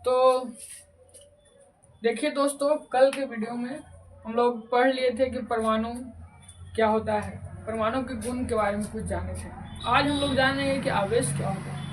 तो देखिए दोस्तों, कल के वीडियो में हम लोग पढ़ लिए थे कि परमाणु क्या होता है, परमाणु के गुण के बारे में कुछ जाने थे। आज हम लोग जानेंगे कि आवेश क्या होता है।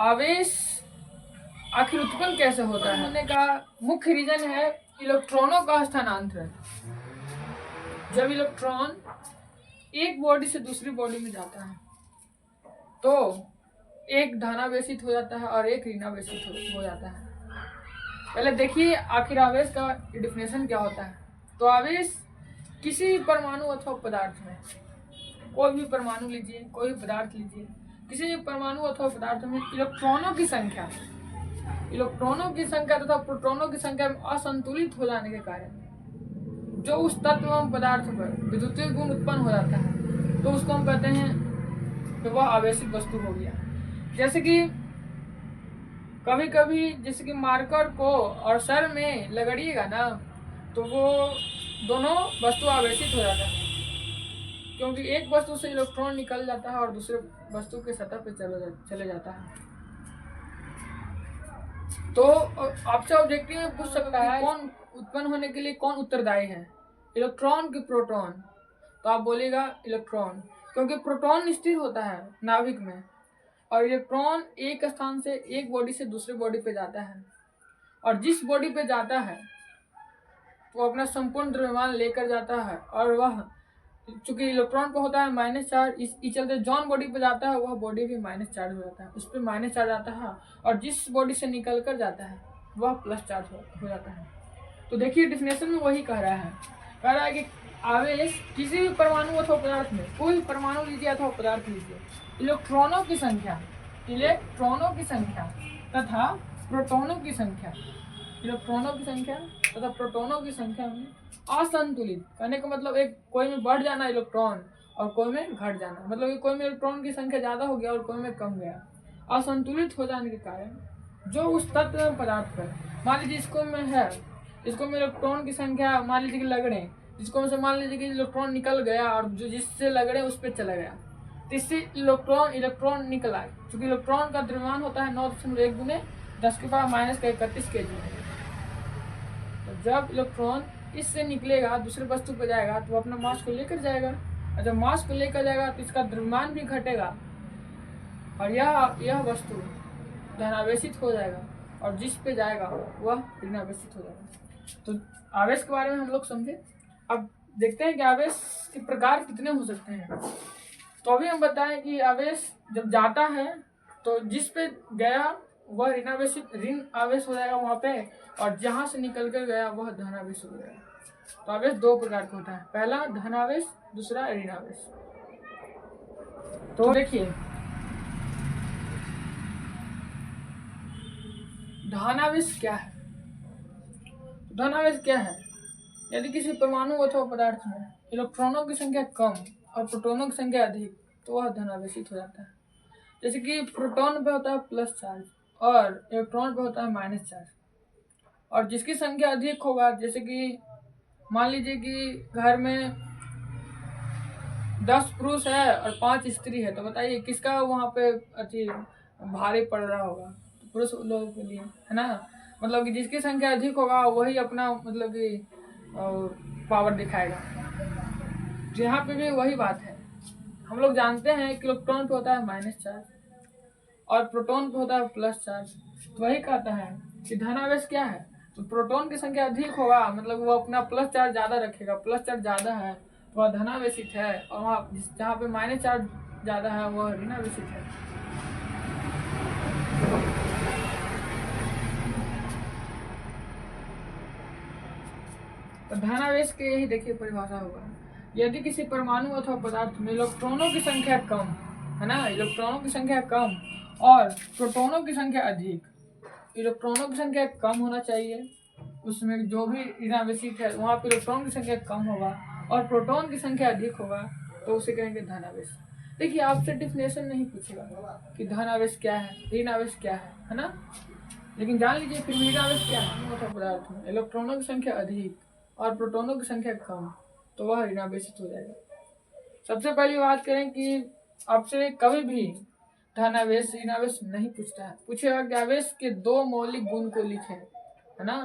आवेश आखिर उत्पन्न कैसे होता है, होने का मुख्य रीजन है इलेक्ट्रॉनों का स्थानांतरण। जब इलेक्ट्रॉन एक बॉडी से दूसरी बॉडी में जाता है तो एक धनावेशित हो जाता है और एक ऋणावेशित हो जाता है। पहले देखिए आखिर आवेश का डिफिनेशन क्या होता है। तो आवेश किसी भी परमाणु अथवा पदार्थ में, कोई भी परमाणु लीजिए, कोई भी पदार्थ लीजिए, किसी भी परमाणु अथवा पदार्थ में इलेक्ट्रॉनों की संख्या तथा प्रोटॉनों की संख्या में असंतुलित हो जाने के कारण जो उस तत्व एवं पदार्थ पर विद्युतीय गुण उत्पन्न हो जाता है तो उसको हम कहते हैं कि वह आवेशित वस्तु हो गया। जैसे कि कभी कभी जैसे कि मार्कर को और सर में लगड़िएगा ना तो वो दोनों वस्तु आवेशित हो जाता है, क्योंकि एक वस्तु से इलेक्ट्रॉन निकल जाता है और दूसरे वस्तु के सतह पे चले जाता है। तो आपसे ऑब्जेक्टिव में पूछ सकता है कौन उत्पन्न होने के लिए कौन उत्तरदायी है, इलेक्ट्रॉन की प्रोटॉन। तो आप बोलेगा इलेक्ट्रॉन, क्योंकि प्रोटॉन स्थिर होता है नाभिक में और इलेक्ट्रॉन एक स्थान से एक बॉडी से दूसरे बॉडी पे जाता है, और जिस बॉडी पे जाता है वो अपना संपूर्ण द्रव्यमान लेकर जाता है। और वह चूंकि इलेक्ट्रॉन को होता है माइनस चार्ज, इस चलते जौन बॉडी पे जाता है वह बॉडी भी माइनस चार्ज हो जाता है, उस पर माइनस चार्ज आता है, और जिस बॉडी से निकल कर जाता है वह प्लस चार्ज हो जाता है। तो देखिए डेफिनेशन में वही कह रहा है कि आवेश किसी भी परमाणु अथवा पदार्थ में, कोई तथा पदार्थ लीजिए, इलेक्ट्रॉनों की संख्या तथा प्रोटॉनों की संख्या में असंतुलित करने का मतलब एक कोई में बढ़ जाना इलेक्ट्रॉन और कोई में घट जाना, मतलब कि कोई में इलेक्ट्रॉन की संख्या ज्यादा हो गया और कोई में कम गया। असंतुलित हो जाने के कारण जो उस तत्व एवं पदार्थ पर, मान लीजिए इसको में इलेक्ट्रॉन की संख्या मान लीजिए कि लगड़े, जिसको में से मान लीजिए कि इलेक्ट्रॉन निकल गया और जो जिससे लगड़े उस पर चला गया, तो इससे इलेक्ट्रॉन निकला। क्योंकि इलेक्ट्रॉन का द्रव्यमान होता है 9.1 गुने 10⁻⁻31 kg। तो जब इलेक्ट्रॉन इससे निकलेगा दूसरे वस्तु पर जाएगा तो अपना मास को लेकर जाएगा, और जब मास को लेकर जाएगा तो इसका द्रव्यमान भी घटेगा और यह वस्तु धनावेशित हो जाएगा, और जिस पे जाएगा वह ऋणावेशित हो जाएगा। तो आवेश के बारे में हम लोग समझे। अब देखते हैं कि आवेश के प्रकार कितने हो सकते हैं। तो अभी हम बताएं कि आवेश जब जाता है तो जिस पे गया वह ऋण आवेश हो जाएगा वहां पे, और जहां से निकल कर गया वह धनावेश हो जाएगा। तो आवेश दो प्रकार का होता है, पहला धनावेश, दूसरा ऋणावेश। तो देखिए धनावेश क्या है। धनावेश क्या है? यदि किसी परमाणु अथवा पदार्थ में इलेक्ट्रॉनों की संख्या कम और प्रोटॉनों की संख्या अधिक तो वह धनावेशित हो जाता है। जैसे कि प्रोटॉन पे होता है प्लस चार्ज और इलेक्ट्रॉन पे होता है माइनस चार्ज। और जिसकी संख्या अधिक होगा, जैसे कि मान लीजिए कि घर में 10 पुरुष है और 5 स्त्री है, तो बताइए किसका वहाँ पे भारी पड़ रहा होगा? तो पुरुष लोगों के लिए, है ना। मतलब कि जिसकी संख्या अधिक होगा वही अपना मतलब कि पावर दिखाएगा। यहाँ पे भी वही बात है। हम लोग जानते हैं कि इलेक्ट्रॉन पे होता है माइनस चार्ज और प्रोटॉन पे होता है प्लस चार्ज। तो वही कहता है कि धनावेश क्या है। तो प्रोटॉन की संख्या अधिक होगा, मतलब वो अपना प्लस चार्ज ज्यादा रखेगा, प्लस चार्ज ज्यादा है तो वह धनावेशित है, और वहाँ जहाँ पे माइनस चार्ज ज्यादा है वह ऋणावेशित है। तो धनावेश के यही देखिए परिभाषा होगा। यदि किसी परमाणु अथवा पदार्थ में इलेक्ट्रॉनों की संख्या कम, है ना, इलेक्ट्रॉनों की संख्या कम और प्रोटॉनों की संख्या अधिक। इलेक्ट्रॉनों की संख्या कम होना चाहिए, उसमें जो भी ऋणावेशित है वहाँ पे इलेक्ट्रॉन की संख्या कम होगा और प्रोटॉन की संख्या अधिक होगा, तो उसे कहेंगे धनावेश। देखिए आपसे डिफिनेशन नहीं पूछेगा कि धनावेश क्या है, ऋणावेश क्या है ना, लेकिन जान लीजिए फिर ऋणावेश क्या है। अथवा पदार्थ में इलेक्ट्रॉनों की संख्या अधिक और प्रोटॉनों की संख्या कम तो वह ऋणावेशित हो जाएगा। सबसे पहली बात करें कि आपसे कभी भी धनावेश ऋणावेश नहीं पूछता है, पूछेगा कि आवेश के दो मौलिक गुण को लिखें, है ना।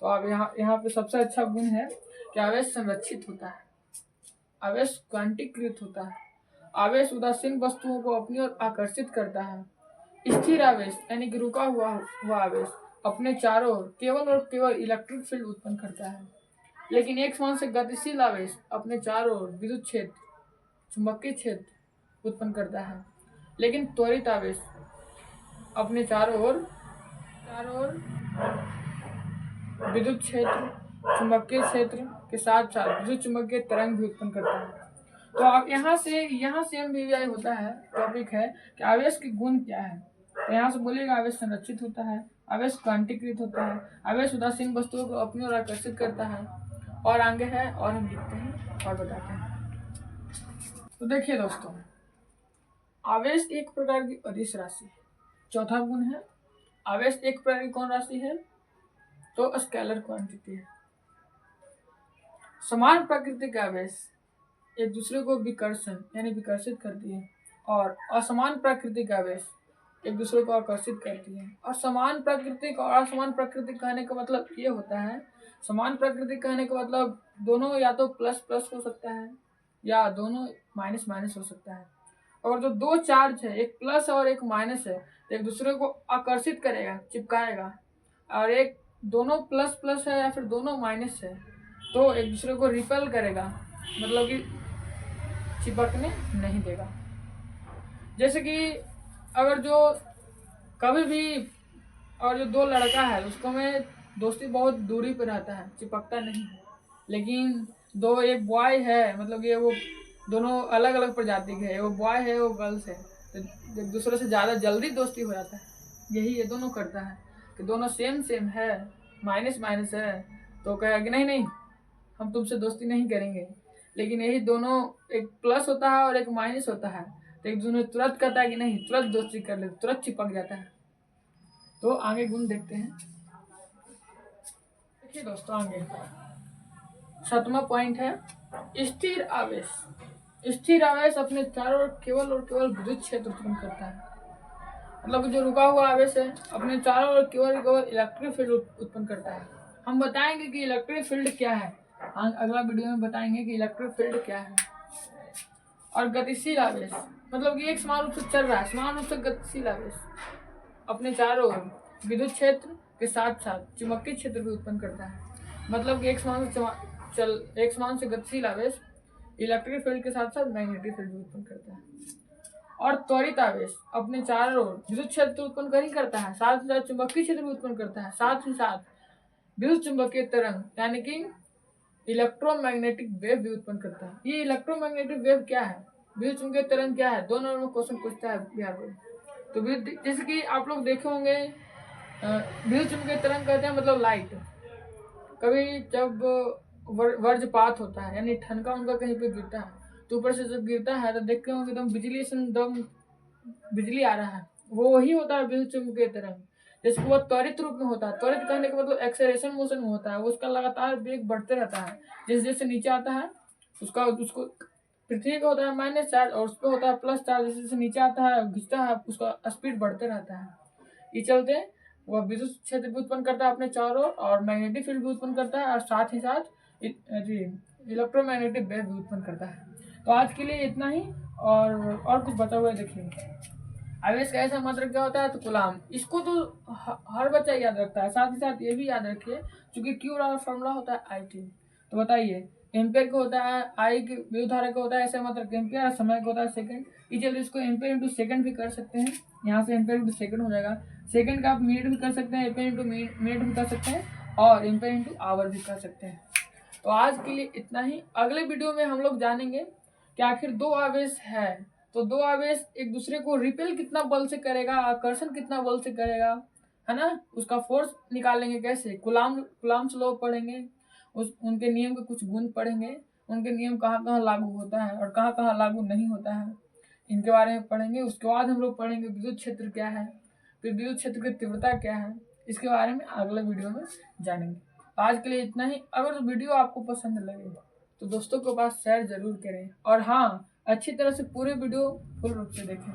तो अब यहाँ पे सबसे अच्छा गुण है कि आवेश संरक्षित होता है, आवेश क्वांटीकृत होता है, आवेश उदासीन वस्तुओं को अपनी ओर आकर्षित करता है, स्थिर आवेश यानी कि रुका हुआ आवेश अपने चारों ओर केवल और केवल इलेक्ट्रिक फील्ड उत्पन्न करता है, लेकिन एक समान से गतिशील आवेश अपने चारों ओर विद्युत क्षेत्र, चुंबकीय क्षेत्र उत्पन्न करता है, लेकिन त्वरित आवेश अपने चारों ओर विद्युत क्षेत्र, चुंबकीय क्षेत्र के साथ साथ विद्युत चुंबकीय तरंग भी उत्पन्न करता है। तो अब यहाँ से MBVI होता है, टॉपिक है कि आवेश के गुण क्या है। तो यहाँ से बोलिएगा आवेश संरक्षित होता है, आवेश क्वांटीकृत होता है, आवेश उदासीन वस्तुओं को अपनी ओर आकर्षित करता है, और आगे है और हम लिखते हैं और बताते हैं। तो देखिए दोस्तों, आवेश एक प्रकार की अदिश राशि है। चौथा गुण है आवेश एक प्रकार की कौन राशि है, तो स्केलर क्वांटिटी है। समान प्रकृति के आवेश एक दूसरे को विकर्षण यानी विकर्षित करती है, और असमान प्राकृतिक आवेश एक दूसरे को आकर्षित करती है। और समान प्राकृतिक और असमान प्राकृतिक कहने का मतलब ये होता है, समान प्राकृतिक कहने का मतलब दोनों या तो प्लस प्लस हो सकता है या दोनों माइनस माइनस हो सकता है। और जो दो चार्ज है, एक प्लस और एक माइनस है, तो एक दूसरे को आकर्षित करेगा, चिपकाएगा। और एक दोनों प्लस प्लस है या फिर दोनों माइनस है, तो एक दूसरे को रिपेल करेगा, मतलब कि चिपकने नहीं देगा। जैसे कि अगर जो कभी भी और जो दो लड़का है उसको में दोस्ती बहुत दूरी पर रहता है, चिपकता नहीं है, लेकिन दो एक बॉय है, मतलब ये वो दोनों अलग अलग प्रजाति के है, वो बॉय है वो गर्ल्स है, तो एक दूसरे से ज़्यादा जल्दी दोस्ती हो जाता है। यही ये दोनों करता है कि दोनों सेम है, माइनस माइनस है, तो कहेगा कि नहीं हम तुमसे दोस्ती नहीं करेंगे। लेकिन यही दोनों एक प्लस होता है और एक माइनस होता है, तो एक दूसरे तुरंत कहता है कि नहीं, तुरंत दोस्ती कर ले, तुरंत चिपक जाता है। तो आगे गुण देखते हैं। देखिए दोस्तों, आगे 7वां पॉइंट है स्थिर आवेश। स्थिर आवेश अपने चारों ओर केवल और केवल विद्युत क्षेत्र उत्पन्न करता है, मतलब जो रुका हुआ आवेश है अपने चारों ओर केवल इलेक्ट्रिक फील्ड उत्पन्न करता है। हम बताएंगे कि इलेक्ट्रिक फील्ड क्या है, अगला वीडियो में बताएंगे कि इलेक्ट्रिक फील्ड क्या है। और गतिशील आवेश मतलब कि एक समान रूप से चल रहा है, समान रूप से गतिशील आवेश अपने चारों ओर विद्युत क्षेत्र के साथ साथ चुंबकीय क्षेत्र भी उत्पन्न करता है, मतलब कि एक समान से गतिशील आवेश इलेक्ट्रिक फील्ड के साथ साथ मैग्नेटिक फील्ड भी उत्पन्न करता है। और त्वरित आवेश अपने चारों ओर विद्युत क्षेत्र उत्पन्न कर ही करता है, साथ ही साथ चुंबकीय क्षेत्र भी उत्पन्न करता है, साथ ही साथ विद्युत चुंबकीय तरंग यानी कि इलेक्ट्रोमैग्नेटिक वेव भी उत्पन्न करता है। ये इलेक्ट्रोमैग्नेटिक वेव क्या है, विद्युत चुंबकीय तरंग क्या है, दोनों में क्वेश्चन पूछता है बिहार बोर्ड। तो जैसे कि आप लोग देखे होंगे विद्युत चुंबकीय तरंग कहते हैं मतलब लाइट। कभी जब वज्रपात होता है यानी ठनका उनका कहीं पे गिरता है, तो ऊपर से जब गिरता है तो देखते होंगे एकदम बिजली आ रहा है, वो वही होता है विद्युत चुंबकीय तरंग। जैसे वो त्वरित रूप में होता है, त्वरित कहने का मतलब एक्सेलरेशन मोशन में होता है, वो उसका लगातार वेग बढ़ते रहता है। जैसे जैसे नीचे आता है उसको पृथ्वी का होता है माइनस चार्ज और उस पर होता है प्लस चार्ज, जैसे जैसे नीचे आता है घिसता है उसका स्पीड बढ़ते रहता है। इस चलते वह विद्युत क्षेत्र भी उत्पन्न करता है अपने चारों और मैग्नेटिक फील्ड भी उत्पन्न करता है, और साथ ही साथ इलेक्ट्रोमैग्नेटिक वेव भी उत्पन्न करता है। तो आज के लिए इतना ही, और कुछ बचा हुआ है देखिए। आवेश का ऐसा मात्रक क्या होता है, तो कूलाम। इसको तो हर बच्चा याद रखता है, साथ ही साथ ये भी याद रखिए क्योंकि क्यू और फॉर्मूला होता है IT। तो बताइए, एम्पेयर का होता है, आई की विद्युत धारा का होता है ऐसा मात्रक एम्पेयर, और समय का होता है सेकंड। इसीलिए इसको एम्पेयर इंटू सेकंड भी कर सकते हैं, यहाँ से एम्पेयर इंटू सेकंड हो जाएगा। सेकंड का आप मिनट भी कर सकते हैं, एम्पेयर इंटू मिनट भी कर सकते हैं, और एम्पेयर इंटू आवर भी कर सकते हैं। तो आज के लिए इतना ही। अगले वीडियो में हम लोग जानेंगे कि आखिर दो आवेश है, तो दो आवेश एक दूसरे को रिपेल कितना बल से करेगा, आकर्षण कितना बल से करेगा, है ना, उसका फोर्स निकालेंगे कैसे, कुलाम्स लॉ पढ़ेंगे, उनके नियम के कुछ गुण पढ़ेंगे, उनके नियम कहाँ कहाँ लागू होता है और कहाँ कहाँ लागू नहीं होता है, इनके बारे में पढ़ेंगे। उसके बाद हम लोग पढ़ेंगे विद्युत क्षेत्र क्या है, फिर विद्युत क्षेत्र की तीव्रता क्या है, इसके बारे में अगले वीडियो में जानेंगे। आज के लिए इतना ही। अगर वीडियो आपको पसंद लगे तो दोस्तों के पास शेयर जरूर करें, और हाँ, अच्छी तरह से पूरे वीडियो फुल रूप से देखें।